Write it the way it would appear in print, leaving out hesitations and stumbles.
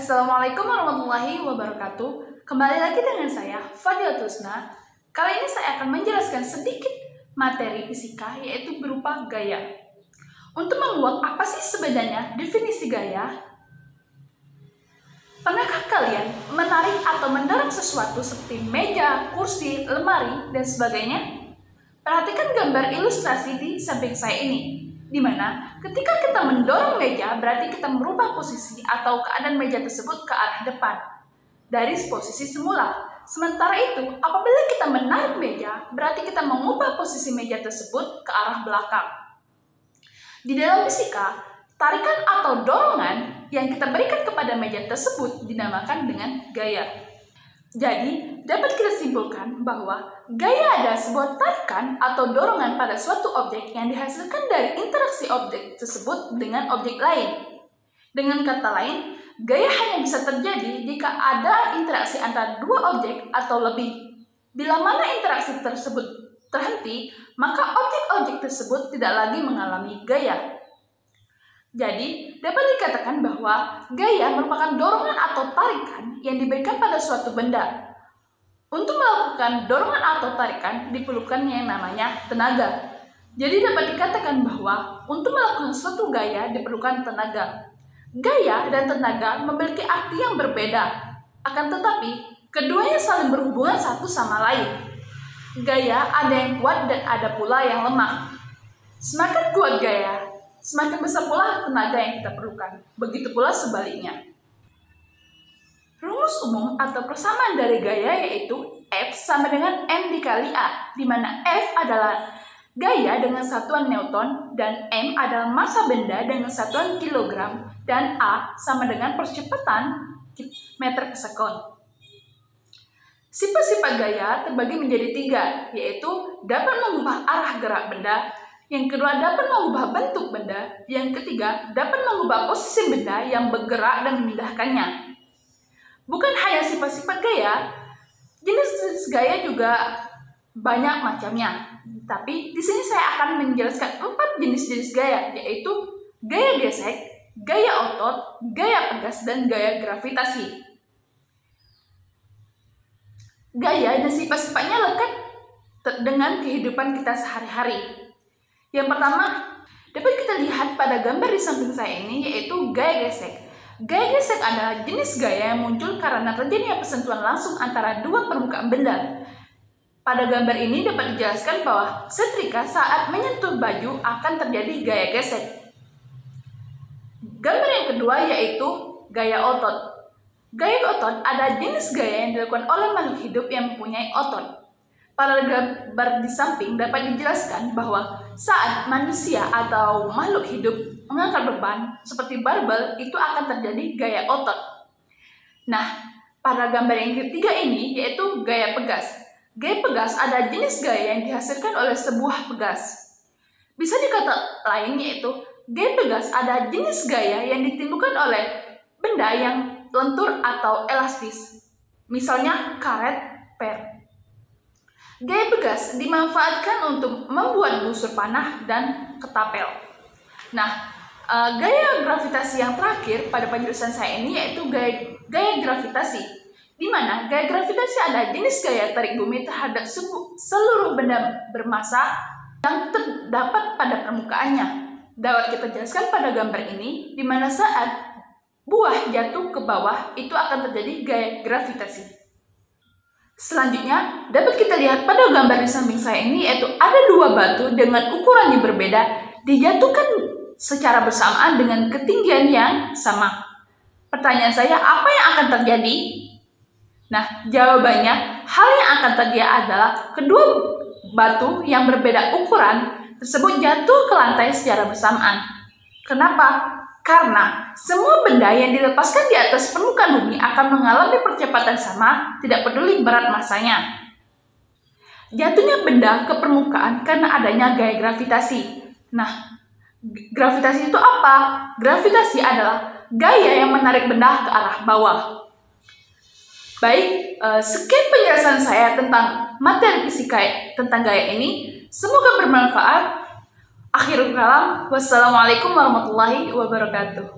Assalamualaikum warahmatullahi wabarakatuh. Kembali lagi dengan saya, Fadila Tusna. Kali ini saya akan menjelaskan sedikit materi fisika, yaitu berupa gaya. Untuk menguak apa sih sebenarnya definisi gaya? Pernahkah kalian menarik atau mendorong sesuatu seperti meja, kursi, lemari, dan sebagainya? Perhatikan gambar ilustrasi di samping saya ini, di mana ketika kita mendorong meja berarti kita merubah posisi atau keadaan meja tersebut ke arah depan dari posisi semula. Sementara itu, apabila kita menarik meja berarti kita mengubah posisi meja tersebut ke arah belakang. Di dalam fisika, tarikan atau dorongan yang kita berikan kepada meja tersebut dinamakan dengan gaya. Jadi, dapat kita simpulkan bahwa gaya adalah sebuah tarikan atau dorongan pada suatu objek yang dihasilkan dari interaksi objek tersebut dengan objek lain. Dengan kata lain, gaya hanya bisa terjadi jika ada interaksi antara dua objek atau lebih. Bila mana interaksi tersebut terhenti, maka objek-objek tersebut tidak lagi mengalami gaya. Jadi, dapat dikatakan bahwa gaya merupakan dorongan atau tarikan yang diberikan pada suatu benda. Untuk melakukan dorongan atau tarikan diperlukan yang namanya tenaga. Jadi dapat dikatakan bahwa untuk melakukan suatu gaya diperlukan tenaga. Gaya dan tenaga memiliki arti yang berbeda. Akan tetapi, keduanya saling berhubungan satu sama lain. Gaya ada yang kuat dan ada pula yang lemah. Semakin kuat gaya, semakin besar pula tenaga yang kita perlukan. Begitu pula sebaliknya. Rumus umum atau persamaan dari gaya yaitu F sama dengan M dikali A, di mana F adalah gaya dengan satuan Newton dan M adalah massa benda dengan satuan kilogram dan A sama dengan percepatan meter per sekon. Sifat-sifat gaya terbagi menjadi tiga, yaitu dapat mengubah arah gerak benda, yang kedua dapat mengubah bentuk benda, yang ketiga dapat mengubah posisi benda yang bergerak dan memindahkannya. Bukan hanya sifat-sifat gaya, jenis gaya juga banyak macamnya. Tapi di sini saya akan menjelaskan 4 jenis-jenis gaya, yaitu gaya gesek, gaya otot, gaya pegas, dan gaya gravitasi. Gaya dan sifat-sifatnya lekat dengan kehidupan kita sehari-hari. Yang pertama, dapat kita lihat pada gambar di samping saya ini, yaitu gaya gesek. Gaya gesek adalah jenis gaya yang muncul karena terjadinya persentuhan langsung antara dua permukaan benda. Pada gambar ini dapat dijelaskan bahwa setrika saat menyentuh baju akan terjadi gaya gesek. Gambar yang kedua yaitu gaya otot. Gaya otot adalah jenis gaya yang dilakukan oleh makhluk hidup yang mempunyai otot. Pada gambar di samping dapat dijelaskan bahwa saat manusia atau makhluk hidup mengangkat beban seperti barbel, itu akan terjadi gaya otot. Nah, pada gambar yang ketiga ini yaitu gaya pegas. Gaya pegas adalah jenis gaya yang dihasilkan oleh sebuah pegas. Bisa dikata lain yaitu gaya pegas adalah jenis gaya yang ditimbulkan oleh benda yang lentur atau elastis. Misalnya karet, per. Gaya pegas dimanfaatkan untuk membuat busur panah dan ketapel. Nah, gaya gravitasi yang terakhir pada penjelasan saya ini yaitu gaya gravitasi, di mana gaya gravitasi adalah jenis gaya tarik bumi terhadap seluruh benda bermassa yang terdapat pada permukaannya. Dapat kita jelaskan pada gambar ini, di mana saat buah jatuh ke bawah itu akan terjadi gaya gravitasi. Selanjutnya, dapat kita lihat pada gambar di samping saya ini, yaitu ada dua batu dengan ukuran yang berbeda dijatuhkan secara bersamaan dengan ketinggian yang sama. Pertanyaan saya, apa yang akan terjadi? Nah, jawabannya, hal yang akan terjadi adalah kedua batu yang berbeda ukuran tersebut jatuh ke lantai secara bersamaan. Kenapa? Karena semua benda yang dilepaskan di atas permukaan bumi akan mengalami percepatan sama, tidak peduli berat massanya. Jatuhnya benda ke permukaan karena adanya gaya gravitasi. Nah, gravitasi itu apa? Gravitasi adalah gaya yang menarik benda ke arah bawah. Baik, sekian penjelasan saya tentang materi fisika tentang gaya ini. Semoga bermanfaat. Akhirul kalam, wassalamualaikum warahmatullahi wabarakatuh.